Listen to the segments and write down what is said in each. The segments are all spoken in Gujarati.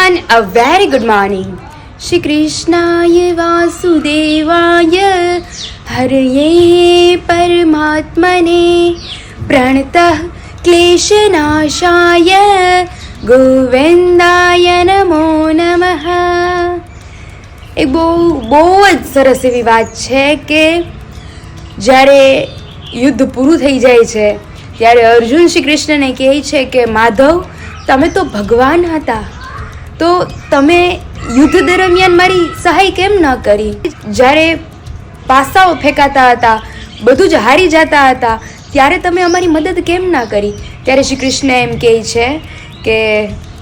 everyone, a very good morning. Shri Krishnaya Vasudevaya Haraye Paramatmane Pranatah Kleshanashaya Govindaya Namo Namaha. એક બહુ જ સરસ એવી વાત છે કે જ્યારે યુદ્ધ પૂરું થઈ જાય છે ત્યારે અર્જુન શ્રી કૃષ્ણને કહે છે કે માધવ, તમે તો ભગવાન હતા, તો તમે યુદ્ધ દરમિયાન મારી સહાય કેમ ન કરી? જ્યારે પાસાઓ ફેંકાતા હતા, બધું જ હારી જતા હતા, ત્યારે તમે અમારી મદદ કેમ ના કરી? ત્યારે શ્રી કૃષ્ણ એમ કહે છે કે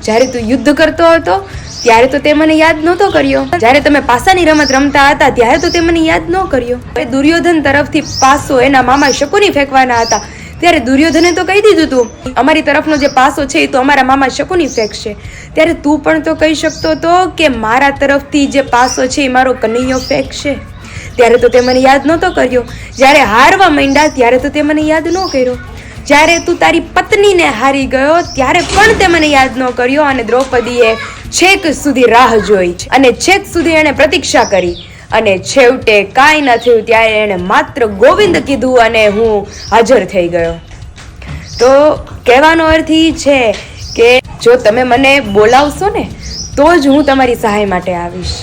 જ્યારે તું યુદ્ધ કરતો હતો ત્યારે તો તે મને યાદ નહોતો કર્યો, જ્યારે તમે પાસાની રમત રમતા હતા ત્યારે તો તે મને યાદ ન કર્યો. દુર્યોધન તરફથી પાસો એના મામા શકુની ફેંકવાના હતા ત્યારે દુર્યોધને તો કહી દીધું તું અમારી તરફનો જે પાસો છે એ તો અમારા મામા શકુની ફેંકશે. ત્યારે તું પણ તો કહી શકતો હતો કે મારા તરફથી જે પાસો છે એ મારો કનૈયો ફેંકશે, ત્યારે તો તે મને યાદ નહોતો કર્યો. જ્યારે હારવા માંડ્યા ત્યારે તો તે મને યાદ ન કર્યો. જ્યારે તું તારી પત્નીને હારી ગયો ત્યારે પણ તે મને યાદ ન કર્યો. અને દ્રૌપદીએ છેક સુધી રાહ જોઈ અને છેક સુધી એણે પ્રતીક્ષા કરી અને છેવટે કાંઈ ન થયું ત્યારે એણે માત્ર ગોવિંદ કીધું અને હું હાજર થઈ ગયો. તો કહેવાનો અર્થ એ છે કે જો તમે મને બોલાવશો ને તો જ હું તમારી સહાય માટે આવીશ.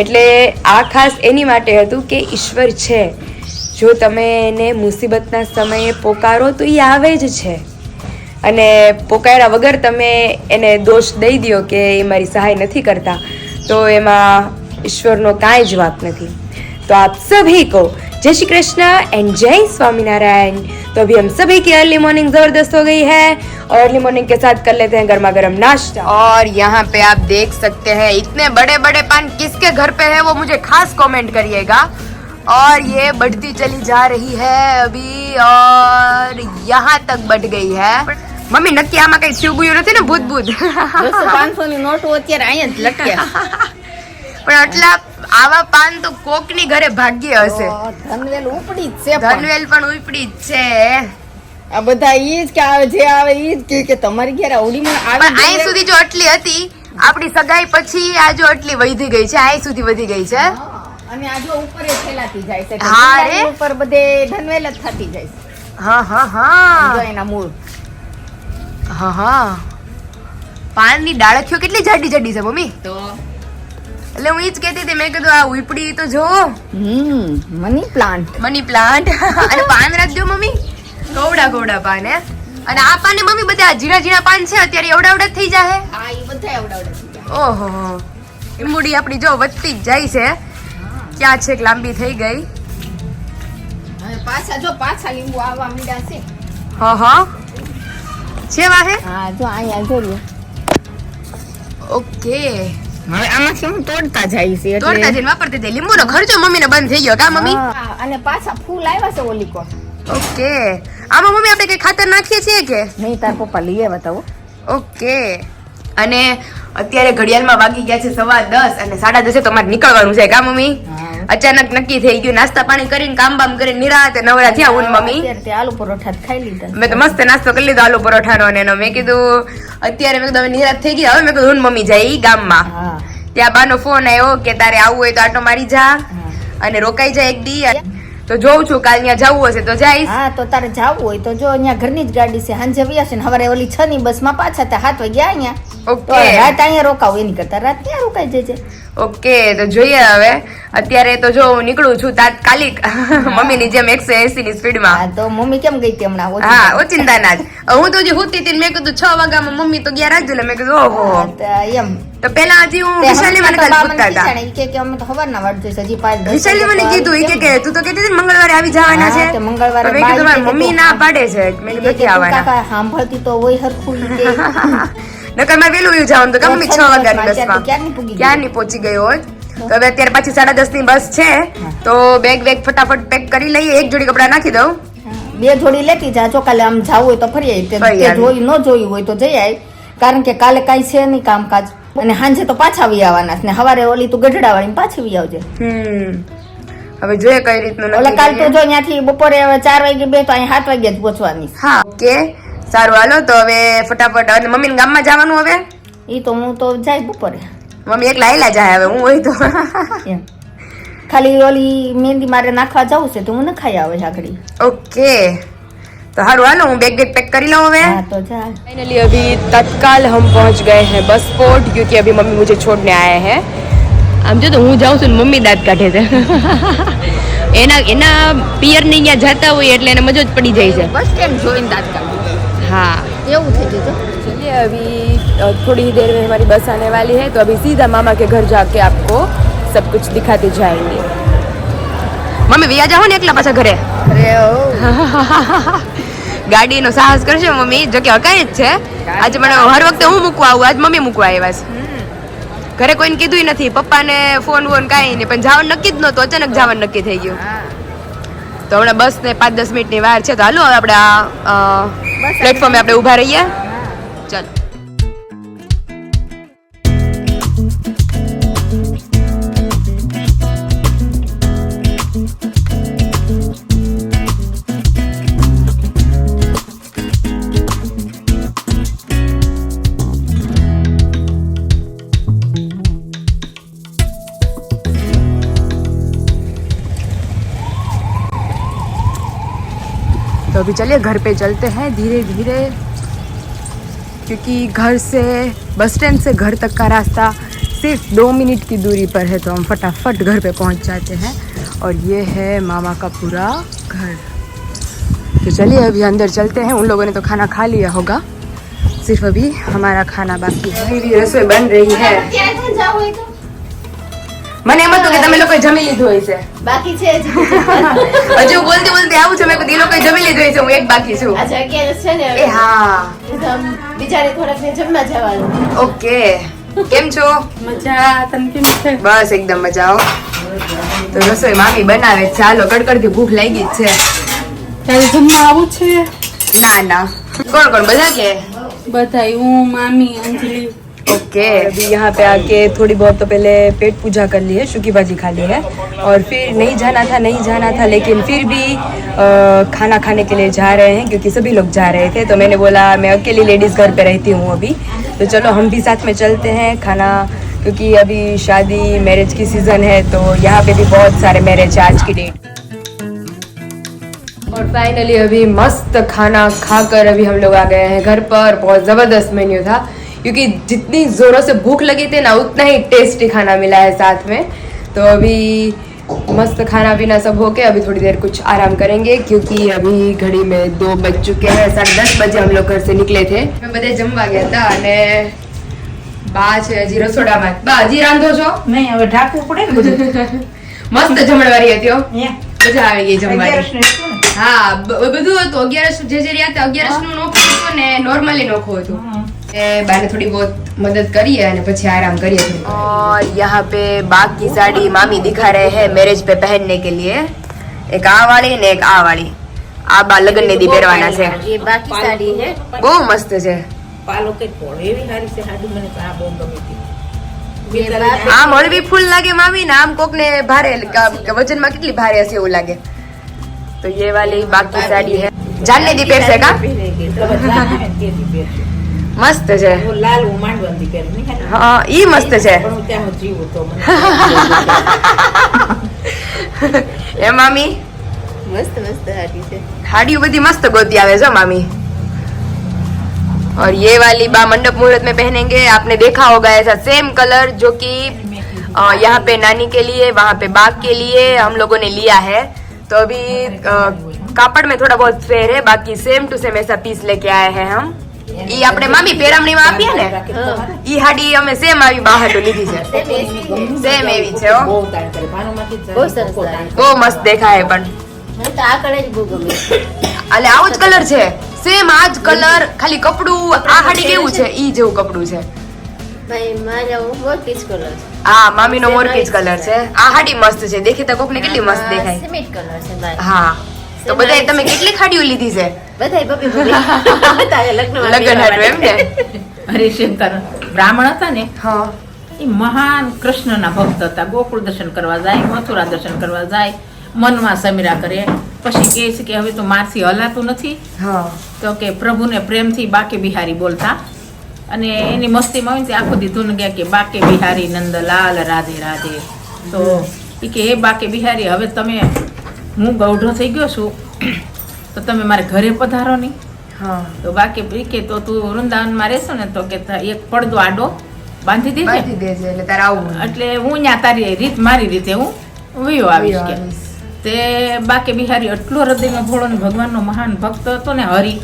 એટલે આ ખાસ એની માટે હતું કે ઈશ્વર છે, જો તમે એને મુસીબતના સમયે પોકારો તો એ આવે જ છે, અને પોકાર્યા વગર તમે એને દોષ દઈ દો કે એ મારી સહાય નથી કરતા તો એમાં ईश्वर काई जवाब नहीं. तो आप सभी को जय श्री कृष्ण एंड जय स्वामीनारायण. तो अभी हम सभी की अर्ली मॉर्निंग जबरदस्त हो गई है और अर्ली मॉर्निंग के साथ कर लेते हैं गर्मा गर्म नाश्ता. और यहाँ पे आप देख सकते हैं इतने बड़े बड़े पान किसके घर पे है वो मुझे खास कमेंट करिएगा. और ये बढ़ती चली जा रही है अभी और यहाँ तक बढ़ गई है. मम्मी नक्की आमा कई छुगुયું નથી ને ભૂત ભૂત 500 ની નોટો અત્યારે અહીંયા જ લટક્યા. પણ આટલા આવા પાન તો કોકની ઘરે ભાગ્ય હશે. ધનવેલ ઉપડી જ છે, ધનવેલ પણ ઉપડી જ છે. આ બધા ઈ જ કે આવે જે આવે ઈ જ કે તમારી ઘરે આવડીમાં આવે. પણ અહીં સુધી જો આટલી હતી આપણી સગાઈ પછી આ જો આટલી વધી ગઈ છે, અહીં સુધી વધી ગઈ છે. અને આ જો ઉપર એ ફેલાતી જાય છે. હા રે, ઉપર બધે ધનવેલ જ થતી જાય છે. હા હા હા, જો એના મૂળ. હા હા, પાનની ડાળખીઓ કેટલી જાડી જાડી છે મમ્મી. તો એટલે હું ઈ જ કહેતી હતી, મેં કીધું આ ઉપડી તો જો મની પ્લાન્ટ અને પાન રાખજો મમ્મી, ગોવડા ગોવડા પાન હે. અને આ પાને મમ્મી બધા ઝીણા ઝીણા પાન છે અત્યારે એવડા એવડા થઈ જાય. હા ઈ બધા એવડા એવડા થઈ જાય. ઓહો, લીંબુડી આપણી જો વધતી જ જાય છે. ક્યાં છે કે લાંબી થઈ ગઈ. હવે પાછા લીંબુ આવવા મીડા છે. હા હા છે વાહે. હા જો અહીંયા જોજો. ઓકે, હવે આમાં શું તોડતા જાય છે એટલે તોડતા જઈને વાપરતી જાય. લીંબુનો ખર્ચો મમ્મીને બંધ થઈ ગયો કા મમ્મી? હા, અને પાછા ફૂલ આવ્યા છે ઓલી કો. ઓકે, આમાં મમ્મી આપણે કઈ ખાતર નાખીએ છીએ કે નહીં? તાર પપ્પા લઈ આવ્યા તા. ઓકે. અને અત્યારે ઘડિયાળમાં વાગી ગયા છે 10:15 અને 10:30 તો મારે નીકળવાનું છે કા મમ્મી? અચાનક નક્કી થઈ ગયું. નાસ્તા પાણી કરીને કામ બામ કરીને નિરાતે નવરા થયા હું મમ્મી. અત્યારે આલુ પરોઠા ખાઈ લીધા. મેં તો મસ્ત નાસ્તો કરી લીધો આલુ પરોઠાનો ને એનો. મેં કીધું અત્યારે મેં કીધું નિરાત થઈ ગયા. હવે મેં કીધું હું મમ્મી જાય ગામમાં. ત્યાં બાનો ફોન આવ્યો કે તારે આવવું હોય તો આટો મારી જા અને રોકાઈ જાય એક દી. તો જોઉં છું કાલ ત્યાં જવું હશે તો જઈશ. હા, તો તારે જવું હોય તો જો અહીંયા ઘરની જ ગાડી છે, સાંજે વ્યાસે ને હવારે ઓલી 6 ની બસમાં પાછા 7 વાગ્યા અહીંયા. ઓકે, રાત અહીંયા રોકાવું એની કરતા રાત ત્યાં રોકાઈ જજે. ઓકે, તો જોઈએ હવે. અત્યારે તો જો હું નીકળું છું તાત્કાલિક મમ્મીની જેમ 180 ની સ્પીડમાં. હા, તો મમ્મી કેમ ગઈ હતી હમણાં? હા, ઓચિંતાના જ. હું તો હજી હુતી હતી મેં કીધું 6 વાગ્યામાં મમ્મી તો ગયા રાખજો. મેં કીધું ઓહો, એમ તો પેલા હજી હું વિશાલી મને કાલ પૂછતા હતા. કે અમે તો હવારના વાટ જોઈશે હજી 5-10. વિશાલી મને કીધું ઈ કે તું તો કહેતી હતી મંગળવારે આવી જવાના છે. મંગળવારે મેં કીધું મારી મમ્મી ના પાડે છે. મેં કીધું નથી આવવાના. કાકા સાંભળતી તો હોય હરખું કે નકર મારે વેલું વયું જવાનું તો મમ્મી 6 વાગ્યાની બસમાં ક્યારની પહોંચી ગઈ હોત. તો હવે અત્યારે પાછી 10:30 ની બસ છે તો બેગ ફટાફટ પેક કરી લઈએ. એક જોડી કપડા નાખી દઉં. 2 જોડી લેતી જા. જો કાલે આમ જાવું હોય તો ફરી આવી. જોઈ ન જોયું હોય તો જઈ આવી, કારણ કે કાલે કઈ છે નહીં કામકાજ. અને સાંજે તો પાછા આવી આવવાના છે ને હવારે ઓલી તું ગઢડા વાળી પાછી આવી આવજે. હવે જોઈએ કઈ રીતનું. ઓલા કાલ તો જો અહીંયાથી બપોરે 4 વાગે બે તો અહીંયા 7 વાગે જ પહોંચવાની. હા, ઓકે, સારું હાલો. તો હવે ફટાફટ મમ્મીને ગામમાં જવાનું. હવે ઈ તો હું તો જાય બપોરે મમ્મી એકલા આયલા જાય હવે હું હોય તો એમ ખાલી ઓલી મહેંદી મારે નાખવા જવું છે તો હું ન ખાઈ આવે આગળ ओके तो हारू हालो હું बैग पैक कर लूं હવે हाँ तो चाल फाइनली अभी तत्काल हम पहुंच गए हैं बस स्पॉट क्योंकि अभी मम्मी मुझे छोड़ने आए हैं आम जो तो હું જાઉં છું મમ્મી દાંત કાઢે છે એના પિયર ને અહીંયા જતા હોય એટલે એને મજો જ પડી જાય છે बस स्टैंड જોઈને દાંત કાઢું हाँ એવું થઈ ગયું चलिए अभी थोड़ी देर में हमारी बस आने वाली है तो अभी सीधा मामा के घर जाके आपको सब कुछ दिखाते जाएंगे मम्मी विया जाओ ने एकला पाछा घरे अरे ओ ગાડીનો સાહસ કરશે મમ્મી જો કે હકાય જ છે આજે મને હર વખતે હું મૂકવા આવું આજ મમ્મી મૂકવા આવ્યા છે ઘરે કોઈને કીધું નથી પપ્પાને ફોન કાંઈ નહીં પણ જવાનું નક્કી જ નહોતું અચાનક જવાનું નક્કી થઈ ગયું તો હમણાં બસ ને 5-10 મિનિટની વાર છે તો હાલો આપણે આ પ્લેટફોર્મે આપણે ઊભા રહીએ ચાલો तो अभी चलिए घर पे चलते हैं धीरे धीरे क्योंकि घर से बस स्टैंड से घर तक का रास्ता सिर्फ 2 मिनट की दूरी पर है तो हम फटाफट घर पे पहुंच जाते हैं और ये है मामा का पूरा घर तो चलिए अभी अंदर चलते हैं उन लोगों ने तो खाना खा लिया होगा सिर्फ अभी हमारा खाना बाकी है अभी रसोई बन रही है મને એમ હતું કે તમે લોકો જમી લીધું હોય છે બાકી છે હજુ બોલતી બોલતી આવું છે મેં કીધું એ લોકો જમી લીધું હોય છે હું એક બાકી છું આજે 11 છે ને એ હા બિચારે થોડાક ને જમવા જવાનું ઓકે કેમ છો મજા તને કેમ છે બસ એકદમ મજા આવો તો રસોઈ મામી બનાવે છે ચાલો કડકડતી ભૂખ લાગી જ છે તારે જમવા આવું છે ના ના કોણ કોણ બધા કે બધાય હું મામી અંજલિ ओके अभी यहाँ पे आके थोड़ी बहुत तो पहले पेट पूजा कर ली है शुकी भाजी खा ली है और फिर नहीं जाना था लेकिन फिर भी खाना खाने के लिए जा रहे हैं क्योंकि सभी लोग जा रहे थे तो मैंने बोला मैं अकेली लेडीज़ घर पे रहती हूँ अभी तो चलो हम भी साथ में चलते हैं खाना क्योंकि अभी शादी मैरिज की सीज़न है तो यहाँ पे भी बहुत सारे मैरिज आज की डेट और फाइनली अभी मस्त खाना खाकर अभी हम लोग आ गए हैं घर पर बहुत ज़बरदस्त मेन्यू था क्योंकि जितनी ज़ोरों से भूख लगी थी ना उतना ही टेस्टी खाना मिला है साथ में तो अभी मस्त खाना पीना सब हो के अभी थोड़ी देर कुछ आराम करेंगे क्योंकि अभी घड़ी में 2 बज चुके हैं 10:30 बजे हम लोग घर से निकले थे मैं બધે જમવા ગયા હતા અને બા છે હજી રસોડામાં બા હજી રાંધો છો નહીં હવે ઢાંકવું પડે ને બધું મસ્ત જમણવારી હતી હો અહીંયા મજા આવી ગઈ જમવાની 11 ને શું ને? હા બધું હતું 11 જે રહ્યા હતા 11 નું નોખું હતું ને નોર્મલી નોખું હતું बाने थोड़ी बहुत मदद करिए અને પછી आराम करिए और यहाँ पे बाग की साड़ी मामी दिखा रहे हैं मैरिज पे पहनने के लिए एक आ वाली ने एक आ वाली आ बा लगन ने दी પહેરવાના છે ये बाकी साड़ी है બહુ મસ્ત છે પાલો કે પોળે એવી સારી છે સાડી મને તો આ બહુ ગમી હતી આમ હળવી ફૂલ લાગે મામી ને આમ કોક ને ભારે વજન માં કેટલી ભારે હશે એવું લાગે તો ये वाली बाकी साड़ी है जानने दी પહેરશે કા મસ્ત છે લાલ હું માંડવાની પહેર નહીં હા ઈ મસ્ત છે પણ હું ત્યાં જીવું તો એ મામી मस्त मस्त साड़ी है साड़ियों बड़ी मस्त गोती आवे जो मामी और ये वाली बा मंडप मुहूर्त में पहनेंगे आपने देखा होगा ऐसा सेम कलर जो कि यहाँ पे नानी के लिए वहाँ पे बाग के लिए हम लोगों ने लिया है तो अभी कापड़ में थोड़ा बहुत फेर है बाकी सेम टू सेम ऐसा पीस लेके आए हैं हम ઈ આપણે મામી પેરામણીમાં આપીએ ને ઈ હાડી અમે સેમ આવી બહાટો લીધી છે સેમ એવી છે હો બહુ તાણ કરે ભાનુમાંથી જ બહુ સરસ લાગે બહુ મસ્ત દેખાય પણ મને તો આ કલર જ બહુ ગમે એટલે આવો જ કલર છે સેમ આ જ કલર ખાલી કપડું આ હાડી કેવું છે ઈ જેવું કપડું છે ભાઈ મારે મોર પીચ કલર હા મામીનો મોરપીચ કલર છે આ હાડી મસ્ત છે દેખી તો કોકને કેટલી મસ્ત દેખાય સિમેન્ટ કલર છે ભાઈ હા તો બધાય તમે કેટલી ખાડીઓ લીધી છે બધાય બબી બબી તારે લગ્નમાં લગ્ન હતું એમ ને હરિશંકર બ્રાહ્મણ હતા ને હા એ મહાન કૃષ્ણના ભક્ત હતા ગોકુળ દર્શન કરવા જાય મથુરા દર્શન કરવા જાય મનમાં સમીરા કરે પછી કહે છે કે હવે તો મારથી હલાતું નથી હા તો કે પ્રભુને પ્રેમથી બાકે બિહારી બોલતા અને એની મસ્તીમાં હોય ને તે આખો દી ધૂન ગયા કે બાકે બિહારી નંદલાલ રાધે રાધે. તો એ કે હે બાકે બિહારી, હવે તમે હું ગૌઢો થઈ ગયો છું તો તમે મારે ઘરે પધારો નહીં. હા તો બાકે કે તો તું વૃંદાવનમાં રહેશો ને તો કે એક પડદો આડો બાંધી દેજે, બાંધી દેજે એટલે તારે આવું. એટલે હું ત્યાં તારી રીત મારી રીતે હું વયો આવીશ કે. તે બાકે બિહારી એટલો હૃદયમાં ભોળો ને ભગવાનનો મહાન ભક્ત હતો ને હરિ.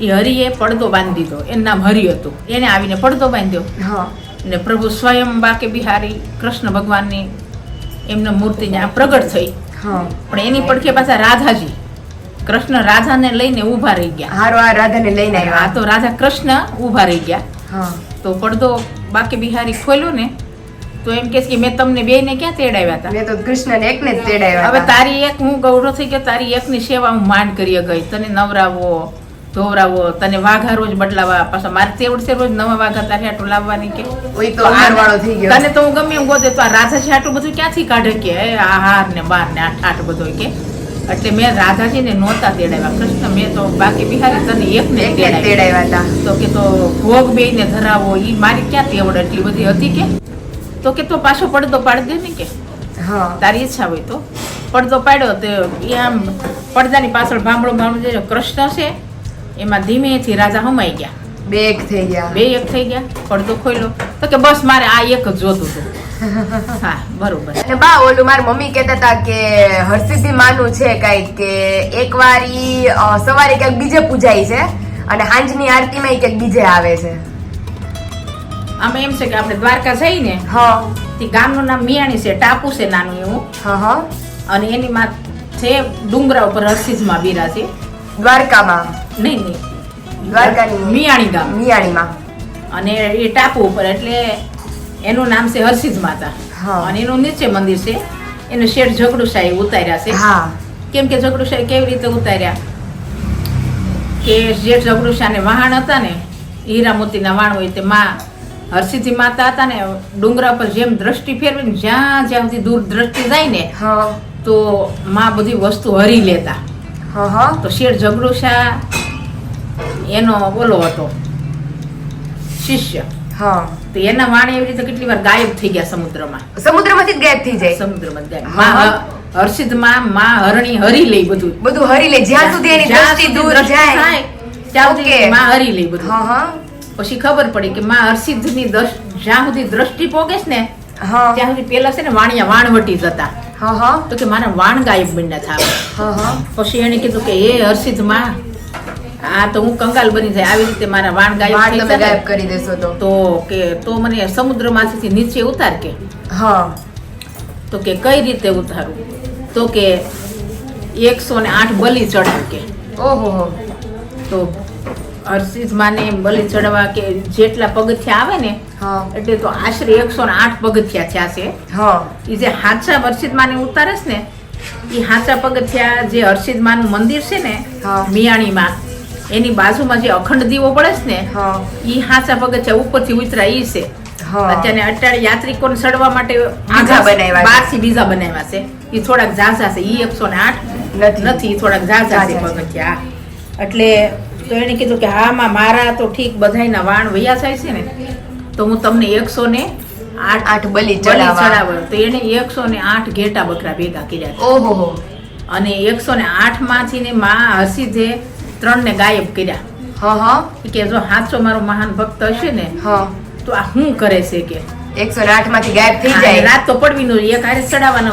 એ હરિએ પડદો બાંધી દીધો, એનું નામ હરિ હતું. એને આવીને પડદો બાંધ્યો હા ને પ્રભુ સ્વયં બાકે બિહારી કૃષ્ણ ભગવાનની એમના મૂર્તિ ત્યાં પ્રગટ થઈ. હા પણ એની પડખે પાછા રાધાજી, કૃષ્ણ રાધાને લઈને ઊભા રહી ગયા. હારો આ રાધાને લઈને આ આવ્યા. તો રાધા કૃષ્ણ ઊભા રહી ગયા. હા તો પડદો બાકે બિહારી ખોલ્યો ને તો એમ કે છે કે મેં તમને બે ને ક્યાં તેડાવ્યા હતા? મેં તો કૃષ્ણને એકને જ તેડાવ્યા હવે હતા. તારી એક હું ગૌરવ થઈ ગયો, તારી એકની સેવા હું માંડ કરી ગઈ. તને નવરાવો ધોવરાવો, તને વાઘા રોજ બદલાવા, પાછા મારે તેવડ છે રોજ નવા વાઘા તારે આટલું લાવવાની કે. ઓય તો હારવાળો થઈ ગયો. તને તો હું ગમે એમ ગોતે તો આ રાધાજી આટલું બધું ક્યાંથી કાઢે કે આ હાર ને બાર ને આ ઠાઠ બધો કે. એટલે મેં રાધાજીને નહોતા તેડાવ્યા કૃષ્ણ, મેં તો બાકી બિહારી તને એકને એકને જ તેડાવ્યા. તેડાવ્યા હતા. તો કે તો ભોગ બેયને ધરાવો, ઈ મારી ક્યાં તેવડ એટલી બધી હતી કે. તો કે તો પાછો પડદો પાડી દે ને કે, હા તારી ઈચ્છા હોય તો. પડદો પાડ્યો તો એ આમ પડદાની પાછળ ભાંભળો જે કૃષ્ણ છે એમાં ધીમેથી રાજા હમાઈ ગયા. બે એક થઈ ગયા. બે એક થઈ ગયા. પડદો ખોલ્યો તો કે બસ મારે આ એક જ જોતું હતું. હા બરોબર. અને બા ઓલું મારી મમ્મી કહેતા હતા કે હરસિદ્ધિ માનું છે કઈક કે એકવાર ઈ સવારે ક્યાંક બીજે પૂજાય છે અને સાંજની આરતીમાં ઈ ક્યાંક બીજે આવે છે. આમાં એમ છે કે આપણે દ્વારકા જઈને હા તે ગામનું નામ મિયાણી છે, ટાપુ છે નાનું એવું, હા હા અને એની માથે ડુંગરા ઉપર હરસિદ્ધમાં બિરાજે. દ્વારકામાં નહીં દ્વારકાની મિયાણી ગામ, મિયાણીમાં. અને એ ટાપુ ઉપર એટલે એનું નામ છે હરસિદ્ધ માતા. હા. અને એનું નીચે મંદિર છે, એને શેઠ ઝઘડુશાહી ઉતાર્યા છે. હા કેમ કે ઝઘડુશાહી કેવી રીતે ઉતાર્યા કે શેઠ ઝઘડુશાહને વહાણ હતા ને, હીરા મોતીના વાણ હોય તે માં હરસિદ્ધિ માતા હતા ને, ડુંગરા પર જેમ દ્રષ્ટિ ફેરવે ને જ્યાં જ્યાં સુધી દૂર દ્રષ્ટિ જાય ને હા તો માં બધી વસ્તુ હરી લેતા. હા હા તો શેઠ ઝઘડુશાહ એનો બોલો હતો શિષ્ય. હા તો એના વાણી એવી રીતે કેટલી વાર ગાયબ થઈ ગયા સમુદ્રમાં. સમુદ્રમાંથી જ ગાયબ થઈ જાય. સમુદ્રમાં જ ગાયબ. હા. માં હર્ષિદમાં માં હરણી હરી લે બધું. બધું હરી લે જ્યાં સુધી એની જ્યાં દ્રષ્ટિ સુધી દૂર દ્રષ્ટિ જાય. થાય, ત્યાં સુધી Okay. માં હરી લે બધું. હા હા પછી ખબર પડી કે માં હર્ષિદની જ્યાં સુધી દ્રષ્ટિ પોગે છે ને હા ત્યાં સુધી પેલા છે ને વાણિયા વાણવટી જતા. હા હા તો કે મારા વાણ ગાયબ બન્યા થાય. હા હા પછી એને કીધું કે એ હર્ષિદ માં આ તો હું કંગાલ બની જાય, આવી રીતે મારા વાણ ગાયબ વાળ થઈ તમે જાય ગાયબ કરી દેશો તો. તો કે તો મને સમુદ્રમાંથી નીચે ઉતાર કે. હા તો કે કઈ રીતે ઉતારું? તો કે 108 બલી ચડાવ કે. ઓહો તો હર્ષિદ માને બલી ચડાવવા કે જેટલા પગથિયા આવે ને હા એટલે તો આશરે 108 પગથિયા થયા છે. હા એ જે હાચા હર્ષિદ માને ઉતારે છે ને એ હાચા પગથિયા જે હર્ષિદ માનું મંદિર છે ને હા. મિયાણીમાં એની બાજુમાં જે અખંડ દીવો પડે છે ને હા એ હાચા પગથિયા ઉપરથી ઉતરા ઈ છે. હા અત્યારે અટાળી યાત્રિકોને ચડવા માટે બીજા બનાવ્યા છે. બહારથી બીજા બનાવ્યા છે. એ થોડાક ઝાઝા છે. ઈ 108 નથી, ઈ થોડાક ઝાઝા છે ઝાઝા છે. પગથિયા. એટલે તો એને કીધું કે હા માં મારા તો ઠીક બધાયના વાણ વૈયા જાય છે ને તો હું તમને 108 આઠ બલી બલી ચડાવવા. ચડાવે. તો એને 108 ઘેટા બકરા ભેગા કર્યા છે. ઓહો અને 108 માંથી ને માં હર્ષિદે 3 ને ગાયબ કર્યા. હા હા ઈ કે જો હાચો મારો મહાન ભક્ત હશે ને હા તો આ શું કરે છે કે 108 માંથી ગાયબ થઈ આ જાય. રાત તો પડવી નો એક હારે ચડાવવાનો.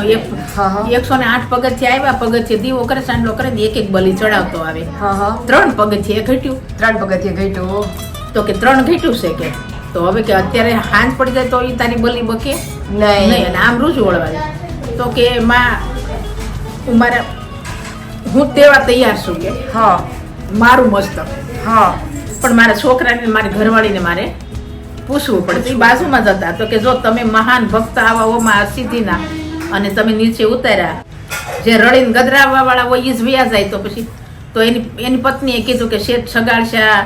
હા, હા. 108 પગથિયા આવ્યા, પગથિયે દીવો કરે, ચાંદલો કરે ને એક એક બલી ચડાવતો આવે. હા હા 3 પગથિયે ઘટ્યું. 3 પગથિયે ઘટ્યું. તો કે 3 ઘટ્યું છે કે તો હવે કે અત્યારે હાંજ પડી જાય તો ઈ તારી બલી બકે નહીં. નહીં અને આમ રૂજ વળવાની. તો કે માં હું દેવા તૈયાર છું કે હા મારું મસ્તક, હા પણ મારા છોકરાને મારી ઘરવાળીને મારે પૂછવું પડે. તો ઈ બાજુમાં જતા. તો કે જો તમે મહાન ભક્ત આવા ઓમાં સિદ્ધિના અને તમે નીચે ઉતાર્યા, જે રડીને ગદરાવવા વાળા હોય ઈ જ વ્યા જાય તો પછી તો એની પત્નીએ કીધું કે શેઠ સગાડશા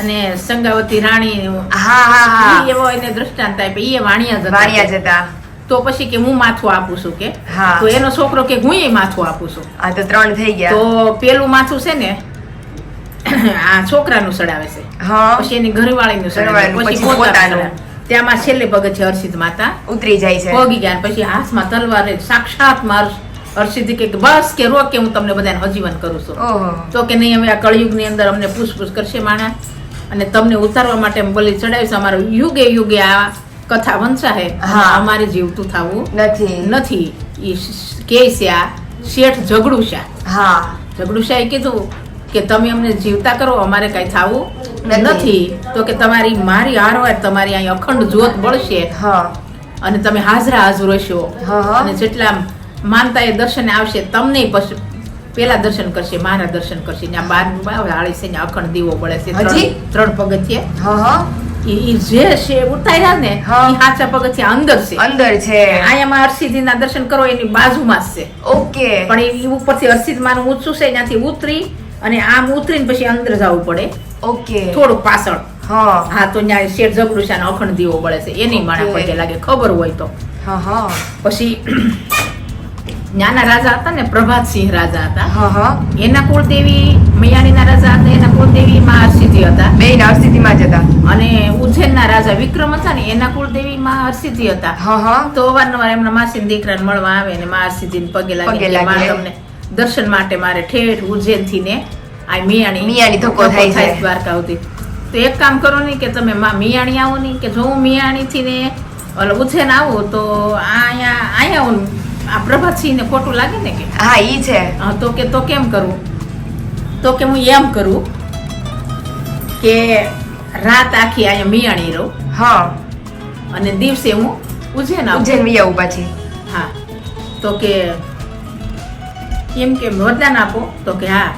અને સંગાવતી રાણી હા હા હા ઈ એવો એને દ્રષ્ટાંત આપ્યો. ઈ વાણિયા વાણિયા જતા. જતા. તો પછી કે હું માથું આપું છું કે હા. તો એનો છોકરો કે હું માથું આપું છું. આ તો 3 થઈ ગયા. તો પેલું માથું છે ને આ છોકરાનું ચડાવે છે, હા પછી એની ઘરવાળીનું ચડાવે, ઘરવાળીનું, પછી પછી પોતાનું પોતાનું. ચડાવે. ત્યાંમાં છેલ્લે પગથિયે હર્ષિત માતા ઉતરી જાય છે. પગી ગયા, પછી હાથમાં તલવાર સાક્ષાત મારું હર્ષિત કે બસ કે રોક કે હું તમને બધાને હજીવન કરું છું. ઓહો. તો કે નહીં, હવે આ કળિયુગની અંદર અમને પૂછપૂછ કરશે માણા, અને તમને ઉતારવા માટે બલિ ચડાવીશ. અમારું યુગે યુગે આ કથા વંચાહે, હા. અમારે જીવતું થવું નથી. નથી. ઈ કે છે આ શેઠ ઝઘડુશા. હા ઝઘડુશાએ કીધું કે તમે અમને જીવતા કરો, અમારે કઈ થવું નથી. નથી. તો કે તમારી મારી હારવાર તમારી અહીં અખંડ જ્યોત બળશે, હા અને તમે હાજરા હાજર હશો, હા, હા. અને જેટલા માનતા એ દર્શને આવશે તમને પછી પેલા દર્શન કરશે, મારા દર્શન કરશે. ત્યાં 12 હાળી છે, ત્યાં અખંડ દીવો બળે છે. હજી? 3 પગથિયે હા હા ઈ જે છે ઉતાર્યા ને, હા. ઈ સાચા પગથિયા અંદર છે. અંદર છે. આયામાં હરસિદ્ધિના દર્શન કરો એની બાજુમાં જ છે, ઓકે. પણ એ ઉપરથી હરસિદ્ધમાનું ઊંચું છે, ત્યાંથી ઉતરી અને આમ ઉતરીને પછી અંદર જવું પડે ઓકે. થોડુંક પાછળ. હા હા, તો ત્યાં શેઠ ઝઘડુશાનો અખંડ દીવો બળે છે, એની માણા ઓકે. પગે લાગે, ખબર હોય તો. હા હા પછી નાના રાજા હતા ને, પ્રભાતસિંહ રાજા હતા. હા હા એના કુળદેવી મૈયાણીના રાજા હતા, એના કુળદેવી માં હરસિદ્ધિ હતા. બે સ્થિતિમાં જ હતા. અને ઉજ્જૈનના રાજા વિક્રમ હતા ને, એના કુળદેવી માં હરસિદ્ધિ હતા. હા હા તો અવારનવાર એમના માસીના દીકરાને મળવા આવે ને માં હરસિદ્ધિને પગે લાગે પગે કે લાગે. માં તમને દર્શન માટે મારે ઠેઠ ઉજ્જૈન થી ને આ મિયાણી ધક્કો થાય છે. દ્વારકા સુધી. તો એક કામ કરો ને કે તમે માં મિયાણી આવો ને, કે જો હું મિયાણી થી ને ઉજ્જૈન આવું તો અહીંયા આવું, આ પ્રભાતસિંહ ને ખોટું લાગે ને કે હા ઈ છે. હા, તો કે તો કેમ કરવું? તો કે હું એમ કરું કે રાત આખી અહીંયા મિયાણી રહું હા અને દિવસે હું ઉજ્જૈન આવું. ઉજ્જૈન વી આવું પછી. હા, તો કે એમ કે વરદાન આપો. તો કે હા.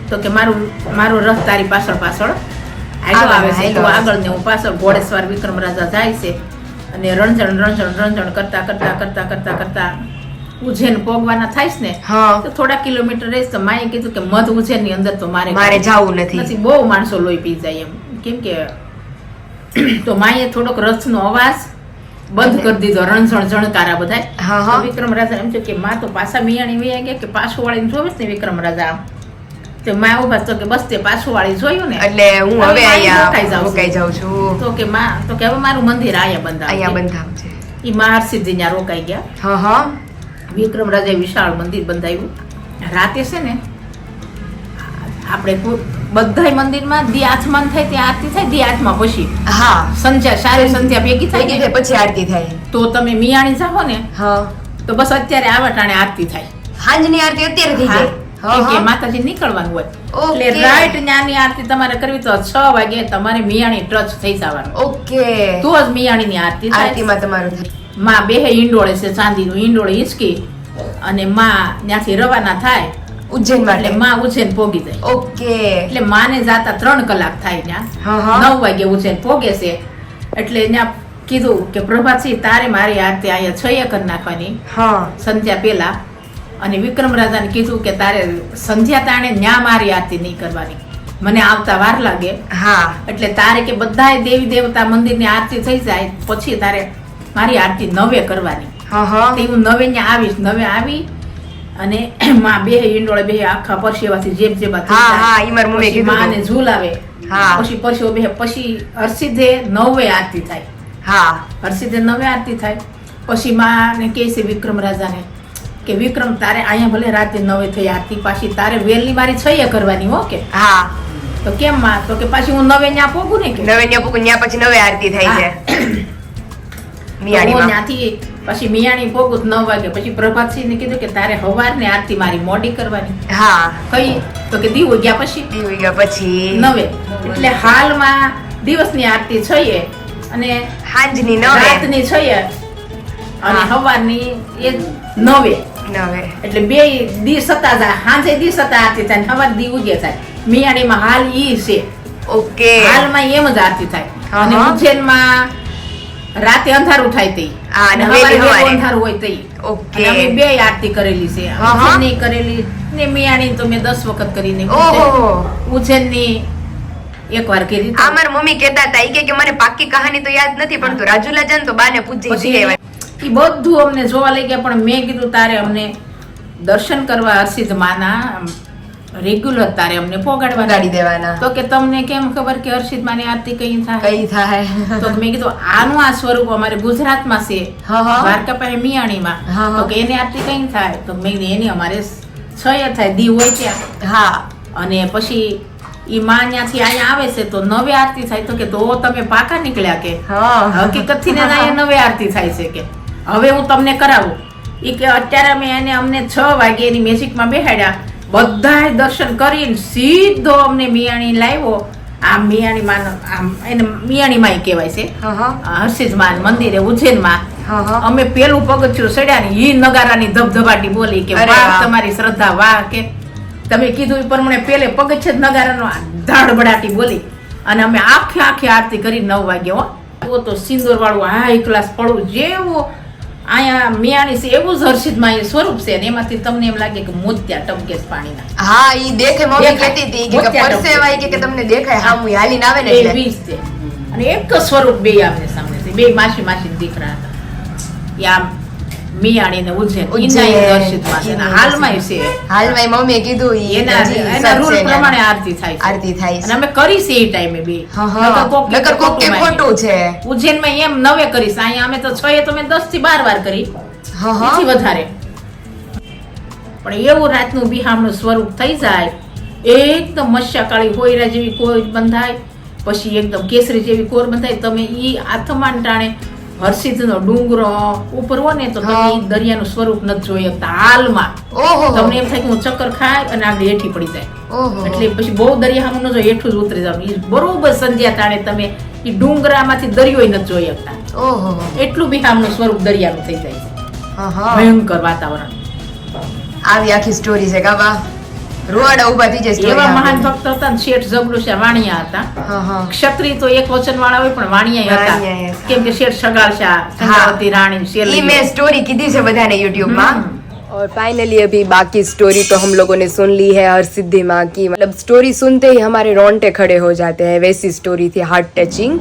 તો કે મારો રથ તારી પાછળ પાછળ આગળ આવે છે, તું આગળ ને હું પાછળ. ઘોડેસવાર વિક્રમ રાજા જાય છે અને રણઝણ કરતા કરતા કરતા કરતા કરતા ઉજ્જૈન પોગવાના થાય છે ને, હા તો થોડા કિલોમીટર રહીશ તો માએ કીધું કે મધ ઉજ્જૈન ની અંદર તો મારે જાવું નથી. બહુ માણસો લોહી પી જાય એમ, કેમ કે તો માએ થોડોક રથનો અવાજ બંધ કરી દીધો, રણઝણ જણકારા બધાય. હા, હા. તો વિક્રમ રાજા એમ થયું કે માં તો પાછા મિયાણી વહી ગયા, કે પાછું વાળીને જોવે ને વિક્રમ રાજા આમ. તો માં ઉભા તો કે બસ તે પાછું વાળી જોયું ને, એટલે હું હવે હવે અહીંયા રોકાઈ જાઉં છું. રોકાઈ જાઉં છું. તો કે માં, તો કે હવે મારું મંદિર અહીંયા અહીંયા બંધાવ. બંધાવ છે. ઈ માં હરસિદ્ધિ ત્યાં રોકાઈ ગયા. હા હા વિક્રમ રાજાએ વિશાળ મંદિર બંધાવ્યું. રાતે છે ને આપણે બધાય મંદિરમાં દી આથમાન થાય ત્યાં આરતી થાય, દી આથમા પછી હા સંધ્યા સારી સંધ્યા ભેગી થાય થઈ ને, ગઈ પછી આરતી થાય. તો તમે મિયાણી જાઓ ને હા તો બસ અત્યારે આવા ટાણે આરતી થાય. હાંજની આરતી અત્યારે થઈ જાય. હા, કેમ કે હા. માતાજી નીકળવાનું હોય ઓકે. એટલે રાઈટ ન્યાની આરતી તમારે કરવી તો 6 વાગે તમારે મિયાણી ટચ થઈ જવાનું, ઓકે. તો જ મિયાણીની આરતી થાય. આરતીમાં તમારું થાય. માં બેહે ઈંડોળે છે, ચાંદીનું ઈંડોળે હિંચકી, અને માં ત્યાંથી રવાના થાય ઉજ્જૈન એટલે માટે. માં ઉજ્જૈન પોગી જાય. ઓકે. એટલે માને જાતા 3 કલાક થાય ત્યાં. હા, હા. 9 વાગે ઉજ્જૈન પોગે છે. એટલે ત્યાં કીધું કે પ્રભાતસિંહ તારે મારી આરતી અહીંયા 6 કરી નાખવાની હા સંધ્યા પેલા, અને વિક્રમ રાજાને કીધું કે તારે સંધ્યા તાણે ન્યા મારી આરતી નહીં કરવાની, મને આવતા વાર લાગે. હા એટલે તારે કે બધાય દેવી દેવતા મંદિરની આરતી થઈ જાય પછી તારે મારી આરતી 9 કરવાની. હા હા તે હું 9 ને આવીશ. 9 આવી અને માં બેહે ઈંડોળે બેહે, આખા પરસેવાથી જેબ જેબા થઈ હા, જાય. હા, ઈ મારી મમ્મીએ પછી કીધું માને હતું. ઝૂલાવે. હા. પછી પરસેવો બેહે, પછી હરસિદ્ધે 9 આરતી થાય. હા હરસિદ્ધે 9 આરતી થાય. પછી માને કહે છે વિક્રમ રાજાને કે વિક્રમ તારે અહીંયા ભલે રાતે 9 થઈ આરતી, પાછી તારે વેલની મારી 6 કરવાની હો. કે હા તો કેમ માં? તો કે પાછી હું 9 ન્યા પોગું ને કે નવે ન્યા પૂકું, ન્યા પછી નવે આરતી થાય છે તો હું મિયાણીમાં. ત્યાંથી પછી મિયાણી પોગું 9 વાગે. પછી પ્રભાતસિંહને કીધું કે તારે હવારની આરતી મારી મોડી કરવાની. હા કઈ? તો કે દીવો ગયા પછી દીવી ગયા પછી 9. એટલે હાલમાં દિવસની આરતી 6 અને હાંજની નવે રાતની 6 અને હા. હવારની એ 9. નવે. એટલે 2 દી સતા જાય, સાંજે દી સતા આરતી થાય, સવાર દી ઉગે થાય. મિયાણીમાં હાલ ઈ છે, ઓકે. હાલમાં એમ જ આરતી થાય. હા, અને હા. ઉજ્જૈનમાં રાતે અંધારું થાય તે, હા, અને અને વહેલી સવારે સવારે. અંધારું હોય તે. ઓકે. અને અમે 2 આરતી કરેલી છે. હા, હા. ઉજ્જૈનની કરેલી ને મિયાણી તો મેં 10 વખત કરીને ઓહો. ઉજ્જૈનની એકવાર કરી આ મારા મમ્મી કહેતા હતા ઈ કે મને પાકી કહાની તો યાદ નથી, પણ તું રાજુલા જાન તો બાને પૂછી પછી જઈ આવ્યા. ઈ બધું અમને જોવા લઈ ગયા. પણ મેં કીધું તારે અમને દર્શન કરવા હરસિદ્ધ માના રેગ્યુલર તારે અમને ગાડી પોગાડવા દેવાના. તો કે તમને કેમ ખબર કે હર્ષિત માની આરતી કઈ થાય? કઈ થાય? તો મેં કીધું આનું આ સ્વરૂપ અમારે ગુજરાતમાં છે, હા, હા. દ્વારકા પાસે મિયાણીમાં. હા, હા. તો કે એની આરતી કઈ થાય? તો મેં કીધું એની અમારે 6 થાય, દી હોય ત્યાં. હા. અને પછી ઈ માં ત્યાંથી અહીંયા આવે છે તો 9 આરતી થાય. તો કે તો તમે પાકા નીકળ્યા કે હા. હકીકત થી અહીંયા 9 આરતી થાય છે કે હવે હું તમને કરાવું. ઈ કે અત્યારે અમને 6 વાગે એની મેજિકમાં બેહાડ્યા, બધાય દર્શન કરીને સીધો અમને મિયાણી લાવ્યો. આમ મિયાણી માં આમ એને મિયાણી માં કહેવાય છે, હા, હા. હર્ષિત માન મંદિરે ઉજ્જૈનમાં. હા, હા. અમે પેલું પગથિયું ચડ્યા ને ઈ નગારાની ધબધબાટી બોલી કે અરે વાહ વાહ. તમારી શ્રદ્ધા, વાહ કે તમે કીધું એ પ્રમાણે પેલે પગથિયે જ નગારાનો ધડબડાટી બોલી અને અમે આખી આરતી કરી 9 વાગે. હો તો સિંદૂર વાળું હાઈ ક્લાસ પડવું જેવું અહીંયા મિયાણી છે એવું જ હર્ષિતમાં એ સ્વરૂપ છે ને એમાંથી તમને એમ લાગે કે મોતિયા ટપકે છે પાણીના. હા, ઈ દેખે મમ્મી દેખાય. કહેતી હતી કે મોતિયા પરસેવાય કે તમને દેખાય હામું હાલીને આવે ને એ એટલે. 20 છે અને એક જ સ્વરૂપ બે આમને સામે છે, બે માસી દીકરા હતા. એ આમ મિયાણી ને ઉજ્જૈન ઉજ્જૈન. ઈના હર્ષિતમાં છે ને હાલમાં છે. હાલમાં મમ્મીએ કીધું ઈ એના હજી એના રૂલ સત છે પ્રમાણે ને. આરતી થાય છે. આરતી થાય છે. અને અમે કરી છે એ ટાઈમે બે. હા, હા. નકર કોક કે ખોટું છે. ઉજ્જૈનમાં એમ 9 કરીશ, અહીંયા અમે તો 6 તો મેં 10 થી 12 વાર કરી, હા, હા. એથી વધારે. પણ એવું રાતનું બિહામણું સ્વરૂપ થઈ જાય, એકદમ મત્સ્યકાળી હોયરા જેવી કોર બંધાય, પછી એકદમ કેસરી જેવી કોર બંધાય. તમે ઈ આથમાન ટાણે હર્ષિતનો ડુંગરો ઉપર હો ને તો તમે હા. ઈ દરિયાનું સ્વરૂપ નથી જોઈ શકતા હાલમાં. ઓહો. તમને એમ થાય કે હું ચક્કર ખાય અને આગળ હેઠી પડી જાય. ઓહો. એટલે પછી બહુ દરિયા સામું ન જોઈએ, હેઠું જ ઉતરી જવાનું. ઈ બરોબર સંધ્યા તાણે તમે ઈ ડુંગરામાંથી દરિયો નથી જોઈ શકતા. ઓહો. એટલું બિહામનું સ્વરૂપ દરિયાનું થઈ જાય છે. હા, હા. ભયંકર વાતાવરણ. આવી આખી સ્ટોરી છે કાબા. રોવાડા ઊભા થઈ જાય story એવા મહાન સાંભળીને. ભક્ત હતા ને શેઠ જબલુશા વાણિયા હતા. હા, હા. ક્ષત્રિય તો એક વચન વાળા હોય પણ વાણિયા વાણિયા હતા. હતા. કેમ કે શેઠ સગાળશા, સંગાવતી રાણી, ये શેરલી. मैं स्टोरी की थी से बधाने यूट्यूब में। हम्म। और फाइनली अभी बाकी स्टोरी तो हम लोगों ने सुन ली है हरसिद्धि माँ की, मतलब स्टोरी सुनते ही हमारे रोंगटे खड़े हो जाते हैं, वैसी स्टोरी थी हार्ट टचिंग।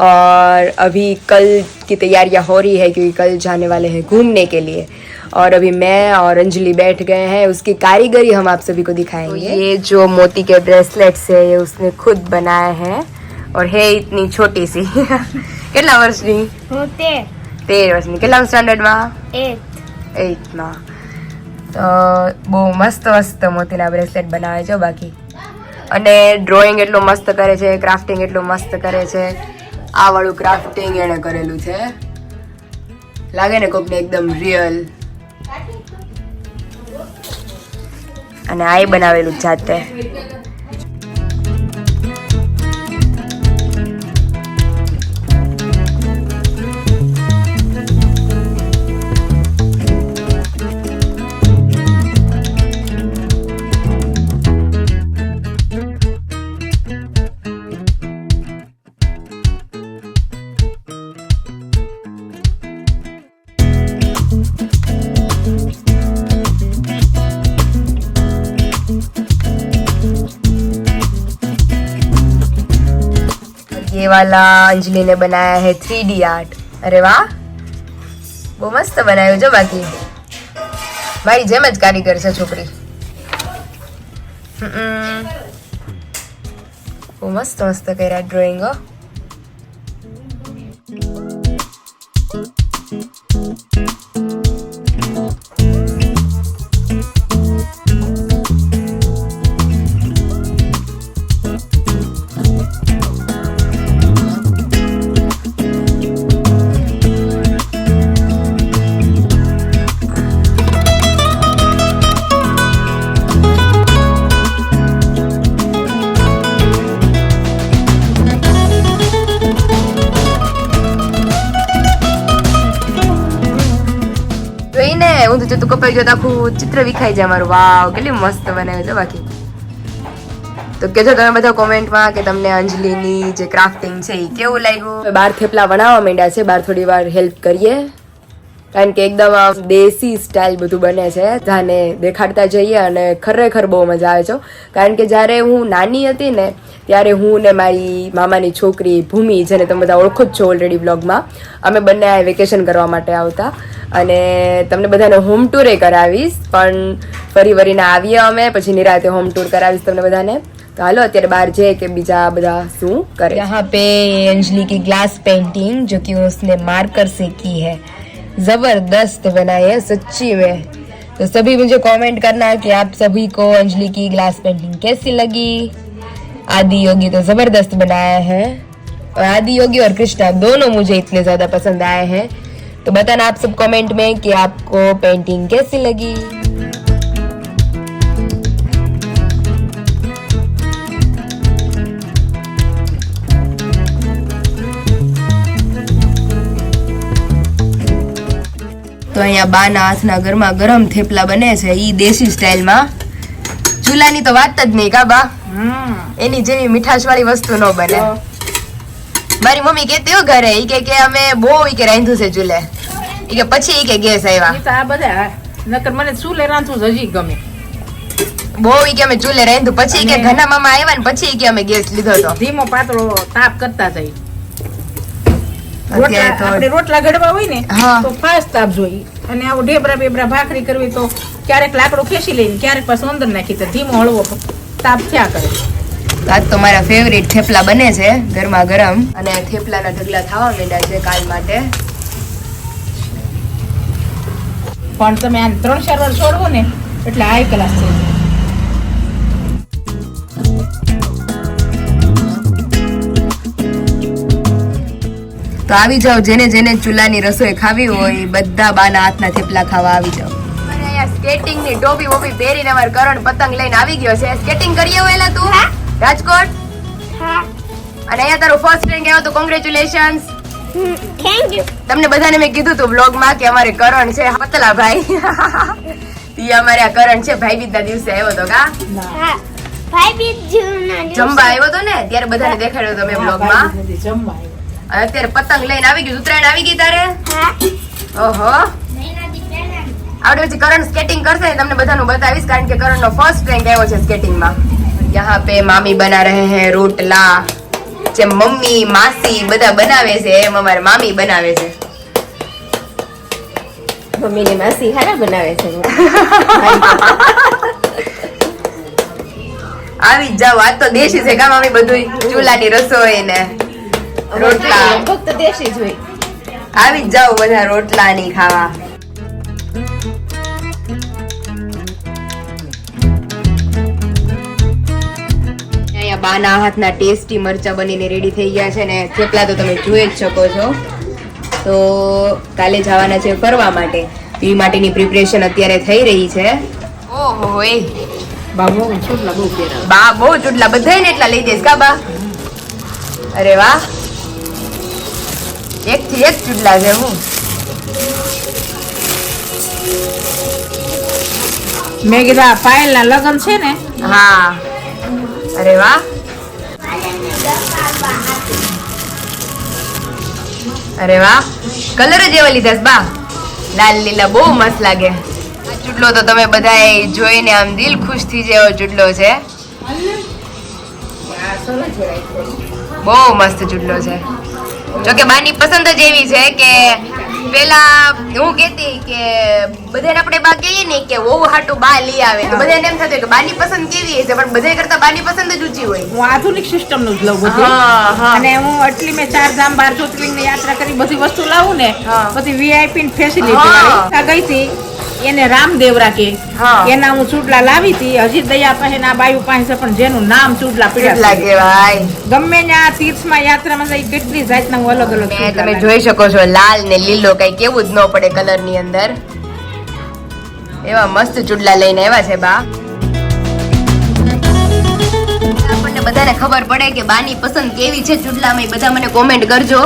और अभी कल की तैयारियां हो रही है क्योंकि कल जाने वाले हैं घूमने के लिए, और अभी मैं और अंजलि बैठ गए हैं, उसकी कारीगरी हम आप सभी को दिखाएंगे। तो ये जो मोती के ब्रेसलेट्स है ये उसने खुद बनाए हैं और है इतनी छोटी सी કેટલા વર્ષની? 13 વર્ષની. કેટલા સ્ટાન્ડર્ડમાં? 8માં. તો બહુ મસ્ત મસ્ત મોતીના બ્રેસલેટ બનાવે છે બાકી, અને ડ્રોઈંગ એટલું મસ્ત કરે છે, ક્રાફ્ટિંગ એટલું મસ્ત કરે છે. આ વાળું ક્રાફ્ટિંગ એણે કરેલું છે, લાગે ને કોકને એકદમ રિયલ. અને આ બનાવેલું જાતે. ये वाला अंजलि ने बनाया है 3D आर्ट. अरे वाह, બહુ મસ્ત બનાવ્યું છે. બાકી મારી જેમ જ કારીગર છે છોકરી. બહુ મસ્ત મસ્ત કર્યા ડ્રોઈંગો. હું તો તું કપાઈ ગયો તો આખું ચિત્ર વિખાઈ જાય મારું. વાવ, કેટલી મસ્ત બનાવ્યું છે. બાકી તો કહેજો તમે બધા કોમેન્ટમાં કે તમને અંજલિની જે ક્રાફ્ટિંગ છે એ કેવું લાગ્યું. બાર થેપલા બનાવવા માંડ્યા છે, બાર થોડી વાર હેલ્પ કરીએ, કારણ કે એકદમ દેશી સ્ટાઇલ બધું બને છે. જાને દેખાડતા જઈએ અને ખરેખર બહુ મજા આવે છે. કારણ કે જ્યારે હું નાની હતી ને ત્યારે હું ને મારી મામાની છોકરી ભૂમિ, જેને તમે બધા ઓળખો જ છો ઓલરેડી બ્લોગમાં, અમે બંને વેકેશન કરવા માટે આવતા. અને તમને બધાને હોમ ટૂરે કરાવીશ, પણ ફરી વરીને આવીએ અમે, પછી નિરાતે હોમ ટૂર કરાવીશ તમને બધાને. तो हालो અત્યારે બહાર જઈએ કે બીજા બધા શું करे. यहाँ पे अंजलि की ग्लास पेंटिंग जो कि उसने मार्कर से की है, जबरदस्त बनाई है सच्ची में. तो सभी मुझे कमेंट करना कि आप सभी को अंजलि की ग्लास पेंटिंग कैसी लगी. आदि योगी तो जबरदस्त बनाया है, और आदि योगी और कृष्णा दोनों मुझे इतने ज्यादा पसंद आए हैं. तो बताना आप सब कमेंट में कि आपको पेंटिंग कैसी लगी. તો અહીંયા બાના હાથના ગરમા ગરમ થેપલા બને છે, ઈ દેશી સ્ટાઇલમાં. ચૂલાની તો વાત જ નહીં કા બા, એની જેવી મીઠાશ વાળી વસ્તુ ન બને. મારી મમ્મી કેતી હો ઘરે, ઈ કે અમે બહુ ઈ કે રાંધ્યું છે ચૂલે, ઈ કે પછી ઈ કે ગેસ આવ્યા. આ બધા નકર મને ચૂલે રાંધવું હજી ગમે બહુ, ઈ કે અમે ચૂલે રાંધ્યું, પછી ઈ કે ઘના મામા આવ્યા ને પછી ઈ કે અમે ગેસ લીધો તો. ધીમો પાતળો તાપ કરતા જઈ. આપણે રોટલા ઘડવા હોય ને તો ફાસ્ટ તાપ જોઈ, અને આવો ઢેબરા બેબરા ભાખરી કરવી તો ક્યારેક લાકડું ખેંચી લઈને ક્યારેક પાછું અંદર નાખી તો ધીમો હળવો તાપ થયા કરે. આજ તો મારા ફેવરિટ થેપલા બને છે ગરમા ગરમ, અને થેપલાના ઢગલા થવા માંડ્યા છે કાલ માટે. પણ તમે આ 3-4 વાર છોડવો ને એટલે હાઈ ક્લાસ છે. તો આવી જાઓ, જેને જેને ચૂલાની રસોઈ ખાવી હોય બધા બાના હાથના થેપલા ખાવા આવી જાઓ. અને અહીંયા સ્કેટિંગ ની ટોપી વોપી પહેરીને અમાર કરણ પતંગ લઈને આવી ગયો છે. સ્કેટિંગ કરી આવેલા તું રાજકોટ? અને અહીંયા તારું ફર્સ્ટ રેન્ક આવ્યો તો કોંગ્રેચ્યુલેશન્સ. Thank you. તમને બધાને મેં કીધું તું બ્લોગ માં કે અમારે કરણ છે પતલા ભાઈ. ઈ અમારે આ કરણ છે ભાઈ બીજ ના દિવસે આવ્યો તો કા? હા, ભાઈ બીજ જમવા આવ્યો તો ને ત્યારે બધાને દેખાડ્યો તો મેં બ્લોગ માં. જમવા આવ્યો. અત્યારે પતંગ લઈને આવી ગયું. ઉત્તરાયણ આવી ગઈ તારે? હા. ઓહો, આવડે પછી કરણ સ્કેટિંગ કરશે ને તમને બધાનું બતાવીશ, કારણ કે કરણ નો ફર્સ્ટ રેન્ક આવ્યો છે સ્કેટિંગ માં. यहाँ पे मामी बना रहे हैं रोटला, જેમ મમ્મી માસી બધા બનાવે છે એમ અમારે મામી બનાવે છે. મમ્મી ની માસી હારા બનાવે છે. આવી જ જાવ, આજ તો દેશી છે કા મામી, બધું ચૂલાની રસોઈ ને રોટલા. ફક્ત દેશી જ હોય. આવી જ જાવ બધા રોટલા ની ખાવા. અહીંયા બાના હાથના ટેસ્ટી મરચા બનીને રેડી થઈ ગયા છે, ને થેપલા તો તમે જોઈ જ શકો છો. તો કાલે જવાના છે ફરવા માટે, એ માટેની પ્રિપરેશન અત્યારે થઈ રહી છે. ઓહો, એ બા બહુ ચૂડલા બહુ પહેરાવે. બા બહુ ચૂડલા બધાય ને એટલા લઈ દઈશ કા બા? અરે વાહ, એક થી એક ચૂડલા છે. હું મેં કીધું આ પાયલના લગ્ન છે ને. હા, અરે વાહ, અરે વાહ, કલર જ એવા લીધા છે બા, લાલ લીલા બહુ મસ્ત લાગે. આ ચૂડલો તો તમે બધાએ જોઈને આમ દિલ ખુશ થઈ જાય એવો ચૂડલો છે. બહુ મસ્ત ચૂડલો છે. જોકે બાની પસંદ જ એવી છે કે પેલા હું કેતી કે બધાને આપણે બા કહીએ ને કે વહુ હાટુ બા લઈ આવે, તો બધાને એમ થતું કે બાની પસંદ કેવી હશે, પણ બધા કરતા બાની પસંદ જ ઊંચી હોય. હું આધુનિક સિસ્ટમ નું જ લઉં બધું. હા, હા. અને હું એટલી મેં 4 ધામ 12 જ્યોતિર્લિંગ ની યાત્રા કરી બધી વસ્તુ લાવું ને, હા. બધી વીઆઈપી ની ફેસિલિટી હા. વાળી. આ ગઈ હતી એને રામદેવ રાખે, હા. એના હું ચૂડલા લાવી હતી. હજી દયા પાસે ના બાયુ પાસે, પણ જેનું નામ ચૂડલા પીડા લાગે ભાઈ. ગમે ત્યાં તીર્થમાં યાત્રામાં જઈ કેટલી જાતના હું અલગ અલગ મેં ચૂડલા તમે લાવી. જોઈ શકો છો લાલ ને લીલો કઈ કેવું જ ન પડે કલર ની અંદર. એવા મસ્ત ચૂડલા લઈને આવ્યા છે બા. આપણને બધાને ખબર પડે કે બાની પસંદ કેવી છે ચૂડલામાં, બધા મને કોમેન્ટ કરજો,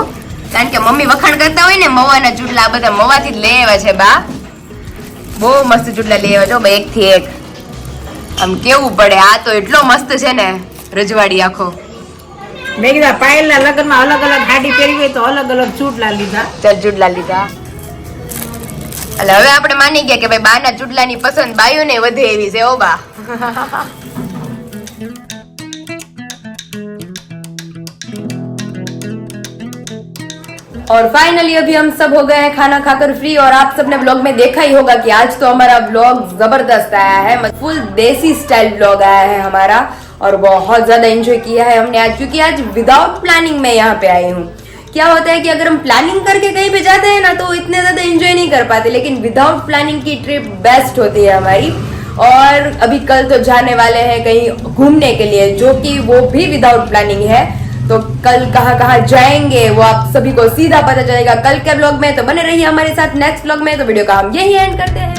કારણ કે મમ્મી વખાણ કરતા હોય ને મવાના ચૂડલા, બધા મવાથી જ લઈ આવ્યા છે બા. બહુ મસ્ત ચૂડલા લઈ આવ્યા છો બે, એક થી એક. આમ કેવું પડે, આ તો એટલો મસ્ત છે ને રજવાડી આખો. મેં કીધા પાયલના લગ્નમાં અલગ અલગ ગાડી પહેરી હોય તો અલગ અલગ ચૂડલા લીધા. ચાલ ચૂડલા લીધા. એટલે હવે આપણે માની ગયા કે ભાઈ બાના ચૂડલાની પસંદ બાયુને વધે એવી છે. ઓ બા, और फाइनली अभी हम सब हो गए हैं खाना खाकर फ्री। और आप सबने व्लॉग में देखा ही होगा कि आज तो हमारा व्लॉग जबरदस्त आया है, फुल देसी स्टाइल व्लॉग आया है हमारा और बहुत ज्यादा एंजॉय किया है हमने आज, क्योंकि आज विदाउट प्लानिंग मैं यहाँ पे आई हूँ। क्या होता है कि अगर हम प्लानिंग करके कहीं पे जाते हैं ना तो इतने ज्यादा एंजॉय नहीं कर पाते, लेकिन विदाउट प्लानिंग की ट्रिप बेस्ट होती है हमारी। और अभी कल तो जाने वाले हैं कहीं घूमने के लिए, जो कि वो भी विदाउट प्लानिंग है। तो कल कहाँ कहाँ जाएंगे वो आप सभी को सीधा पता चलेगा कल के व्लॉग में। तो बने रहिए हमारे साथ नेक्स्ट व्लॉग में। तो वीडियो का हम यही एंड करते हैं।